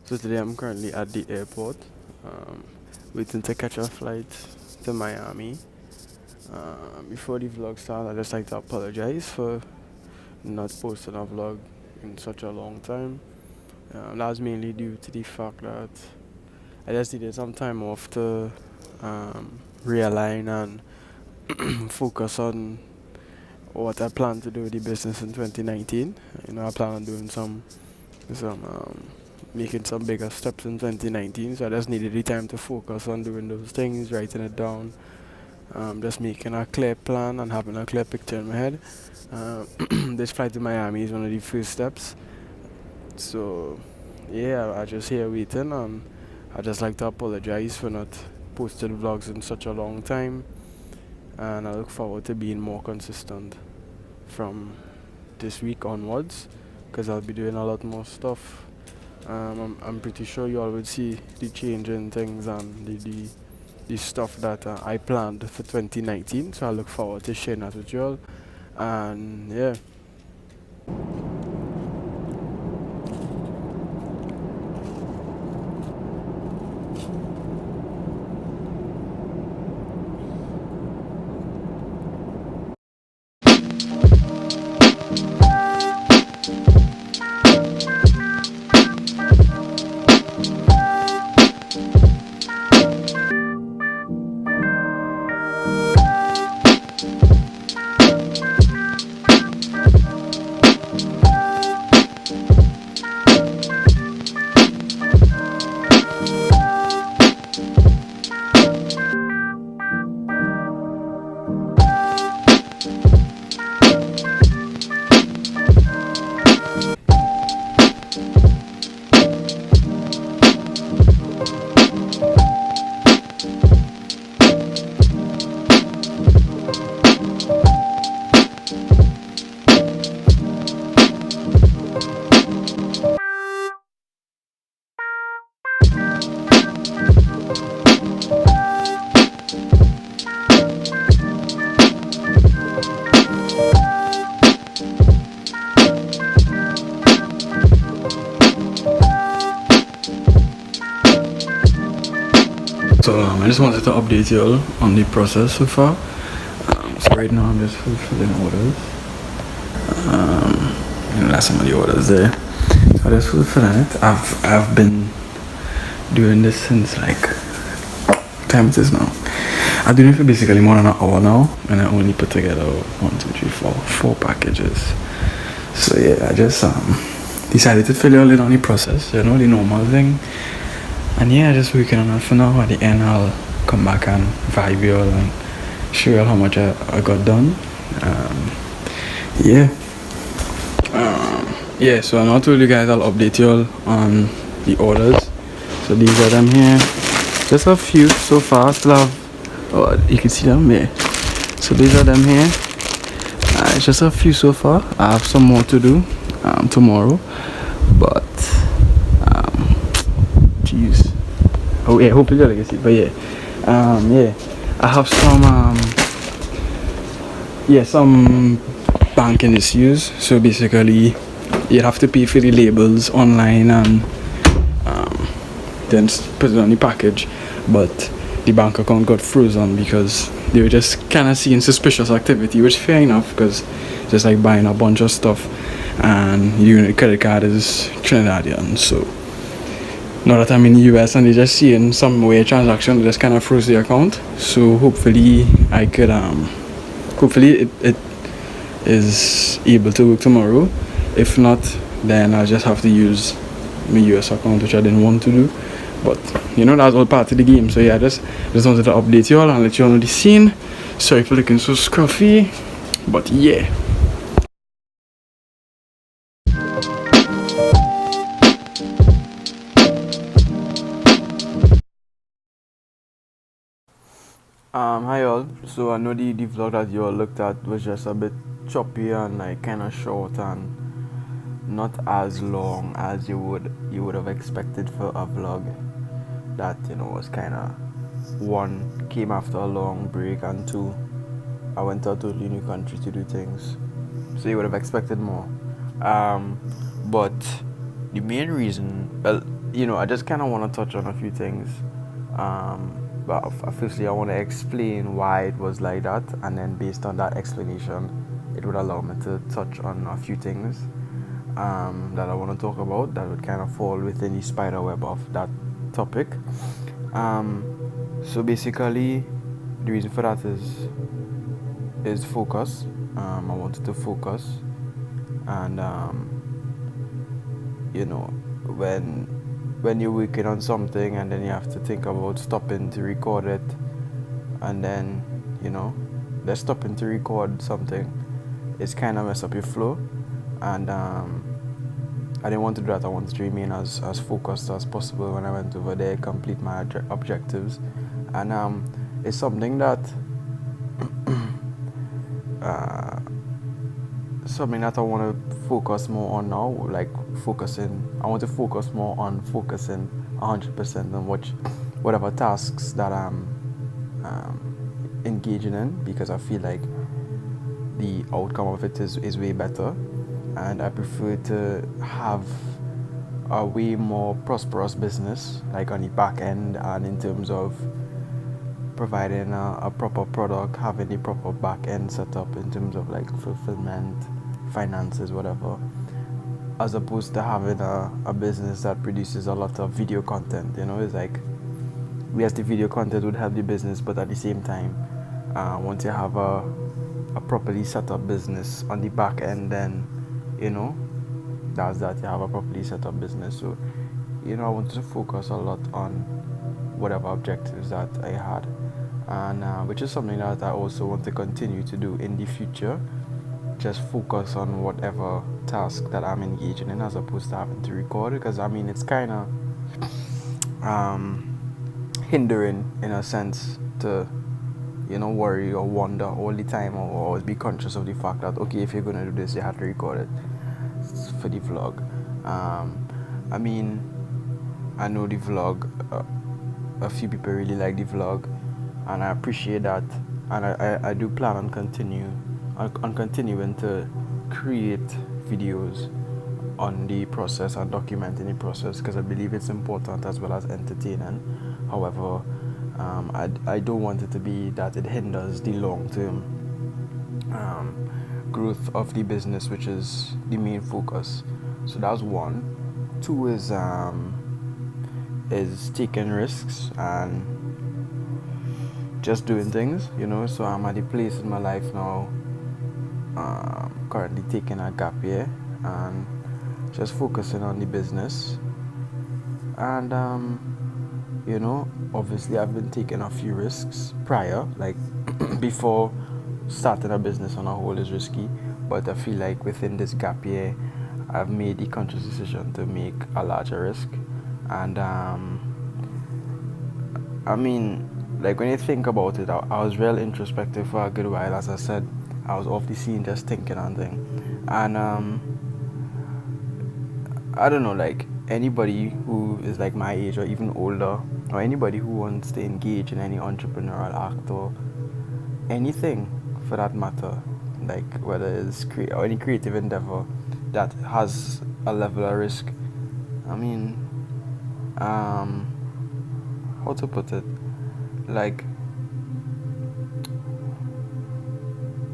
So today I'm currently at the airport, um, waiting to catch a flight to Miami. Before the vlog starts, I just like to apologize for not posting a vlog in such a long time. That was mainly due to the fact that I just needed some time off to realign and focus on what I plan to do with the business in 2019. I plan on doing some making some bigger steps in 2019. So I just needed the time to focus on doing those things, writing it down, just making a clear plan and having a clear picture in my head. Uh, this flight to Miami is one of the first steps. So yeah, I just here waiting, and I just like to apologize for not posting vlogs in such a long time, and I look forward to being more consistent from this week onwards, because I'll be doing a lot more stuff. I'm pretty sure you all will see the change in things and the stuff that I planned for 2019. So I look forward to sharing that with you all. And yeah. So I just wanted to update you all on the process so far. So right now I'm just fulfilling orders. And that's some of the orders there. So I just fulfilling it. I've been doing this since like what time it is now. I've been doing it for basically more than an hour now, and I only put together 4 packages. So yeah, I just decided to fill you all in on the process, the normal thing. And yeah, just working on it for now. At the end, I'll come back and vibe you all and show you all how much I got done. Yeah. Yeah, so I told you guys I'll update you all on the orders. So these are them here. Just a few so far. Still have, you can see them there. So these are them here. It's just a few so far. I have some more to do tomorrow. But jeez. Oh yeah, hopefully you can see. But yeah, I have some banking issues. So basically, you'd have to pay for the labels online and then put it on the package. But the bank account got frozen because they were just kind of seeing suspicious activity, which fair enough, because just like buying a bunch of stuff and your credit card is Trinidadian. So now that I'm in the US and they're just seeing some weird transaction, they just kind of froze the account. So hopefully it is able to work tomorrow. If not, then I'll just have to use my US account, which I didn't want to do. But that's all part of the game. So yeah, I just wanted to update you all and let you all know the scene. Sorry for looking so scruffy, but yeah. Hi all. So I know the vlog that you all looked at was just a bit choppy and like kind of short and not as long as you would have expected for a vlog that was kind of, one, came after a long break, and two, I went out to a new country to do things, so you would have expected more. But the main reason, well, I just kind of want to touch on a few things. But officially, I want to explain why it was like that, and then based on that explanation, it would allow me to touch on a few things that I want to talk about that would kind of fall within the spider web of that topic. Um, so basically, the reason for that is focus. I wanted to focus, and you know, when you're working on something and then you have to think about stopping to record it, and then just stopping to record something, it's kind of mess up your flow, and I didn't want to do that. I wanted to remain as focused as possible when I went over there, complete my objectives, and it's something that uh, something that I want to focus more on now. Like I want to focus more on focusing 100% on whatever tasks that I'm engaging in, because I feel like the outcome of it is way better, and I prefer to have a way more prosperous business, like on the back end, and in terms of providing a proper product, having the proper back end set up in terms of like fulfillment, finances, whatever, as opposed to having a business that produces a lot of video content. It's like, yes, the video content would help the business, but at the same time, once you have a properly set up business on the back end, then that's that, you have a properly set up business. So I wanted to focus a lot on whatever objectives that I had, and which is something that I also want to continue to do in the future. Just focus on whatever task that I'm engaging in, as opposed to having to record, because it's kind of hindering in a sense to worry or wonder all the time, or always be conscious of the fact that, okay, if you're going to do this, you have to record it for the vlog. I know the vlog, a few people really like the vlog, and I appreciate that, and I do plan on continuing to create videos on the process and documenting the process, because I believe it's important as well as entertaining. However, I don't want it to be that it hinders the long-term growth of the business, which is the main focus. So that's one. Two is taking risks and just doing things. So I'm at a place in my life now, currently taking a gap year and just focusing on the business. And obviously I've been taking a few risks prior, like before starting a business on a whole is risky, but I feel like within this gap year I've made the conscious decision to make a larger risk. And like, when you think about it, I was real introspective for a good while. As I said, I was off the scene just thinking and thing. And I don't know, like, anybody who is like my age or even older, or anybody who wants to engage in any entrepreneurial act or anything for that matter, like whether it's or any creative endeavor that has a level of risk. How to put it? Like,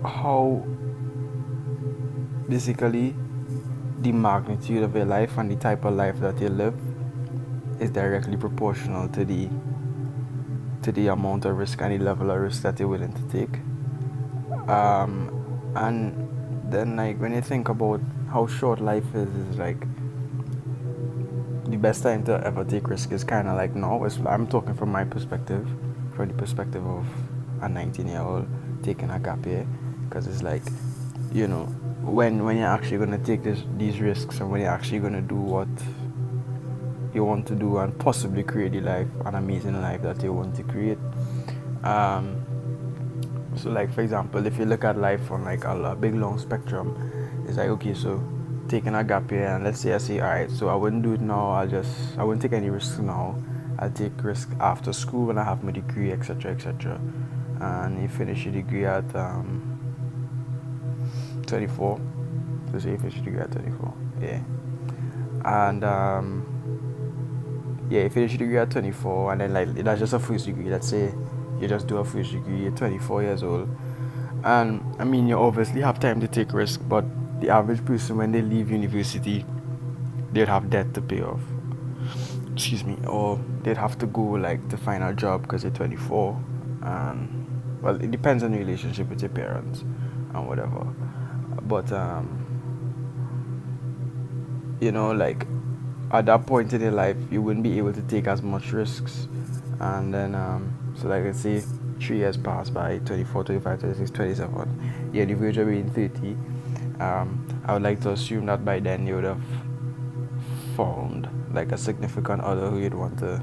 how basically the magnitude of your life and the type of life that you live is directly proportional to the amount of risk and the level of risk that you're willing to take. And then, like, when you think about how short life is like, the best time to ever take risk is kind of like now. I'm talking from my perspective, from the perspective of a 19-year-old taking a gap year, because it's like, when you're actually going to take these risks, and when you're actually going to do what you want to do and possibly create an amazing life that you want to create. So, like, for example, if you look at life on like a big long spectrum, it's like, okay, so taking a gap year, and let's say I say, all right, so I wouldn't do it now. I wouldn't take any risks now. I'll take risk after school when I have my degree, etc., etc. And you finish your degree at 24. So say you finish your degree at 24, yeah. And you finish your degree at 24, and then like that's just a first degree. Let's say you just do a first degree, you're 24 years old, and I mean you obviously have time to take risk, but the average person when they leave university, they'd have debt to pay off. Excuse me, or they'd have to go like to find a job because they're 24, and well, it depends on your relationship with your parents and whatever. But like at that point in your life, you wouldn't be able to take as much risks, and then so like let's say 3 years pass by, 24, 25, 26, 27. Yeah, the verge of being 30. I would like to assume that by then you would have found like a significant other who you'd want to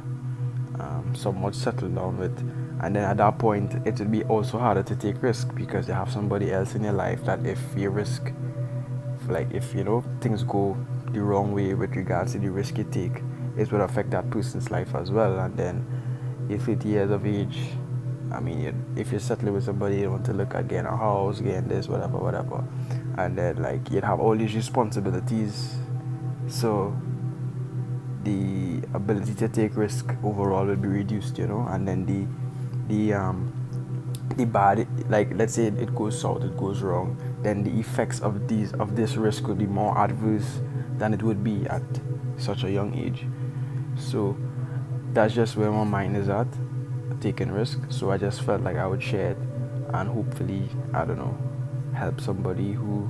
somewhat settle down with, and then at that point it would be also harder to take risk because you have somebody else in your life that if you risk, like if things go the wrong way with regards to the risk you take, it would affect that person's life as well. And then you're 50 years of age, I mean if you're settling with somebody, you want to look at getting a house, getting this, whatever, and then like you'd have all these responsibilities, so the ability to take risk overall will be reduced, and then the bad, like let's say it goes south, it goes wrong, then the effects of this risk would be more adverse than it would be at such a young age. So that's just where my mind is at, taking risk. So I just felt like I would share it and hopefully, I don't know, help somebody who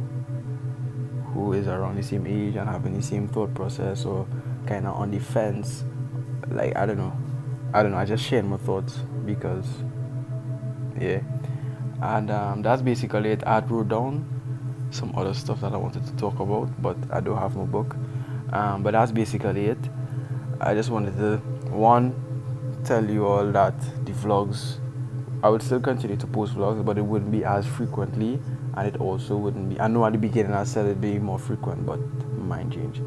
is around the same age and having the same thought process, or kind of on the fence. Like I don't know, I just shared my thoughts because yeah. And that's basically it. I wrote down some other stuff that I wanted to talk about, but I don't have my book. But that's basically it. I just wanted to tell you all that the vlogs, I would still continue to post vlogs, but it wouldn't be as frequently, and it also wouldn't be, I know at the beginning I said it'd be more frequent, but mind change.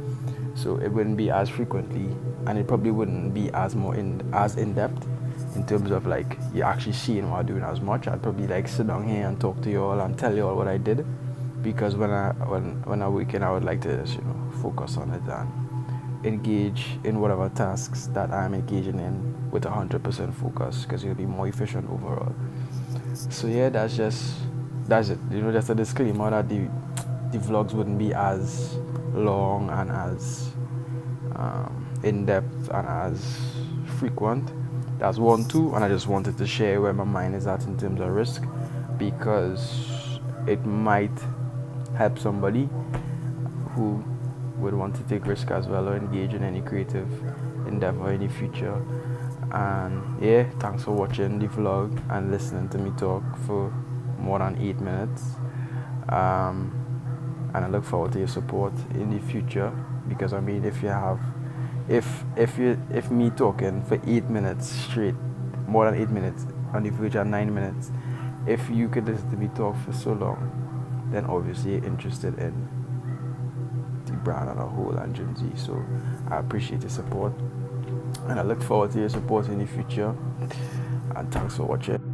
So it wouldn't be as frequently, and it probably wouldn't be as in depth in terms of like you actually seeing what I'm doing as much. I'd probably like sit down here and talk to you all and tell you all what I did, because when I weekend I would like to just, focus on it and engage in whatever tasks that I'm engaging in with 100% focus, because it'll be more efficient overall. So yeah, that's it. Just a disclaimer that the vlogs wouldn't be as long and as in depth and as frequent. That's 1, 2, and I just wanted to share where my mind is at in terms of risk, because it might help somebody who would want to take risk as well, or engage in any creative endeavor in the future. And yeah, thanks for watching the vlog and listening to me talk for more than 8 minutes. And I look forward to your support in the future, because I mean, if me talking for 8 minutes straight, more than 8 minutes, on the verge of 9 minutes, if you could listen to me talk for so long, then obviously you're interested in the brand on a whole and Gen Z. So I appreciate your support, and I look forward to your support in the future. And thanks for watching.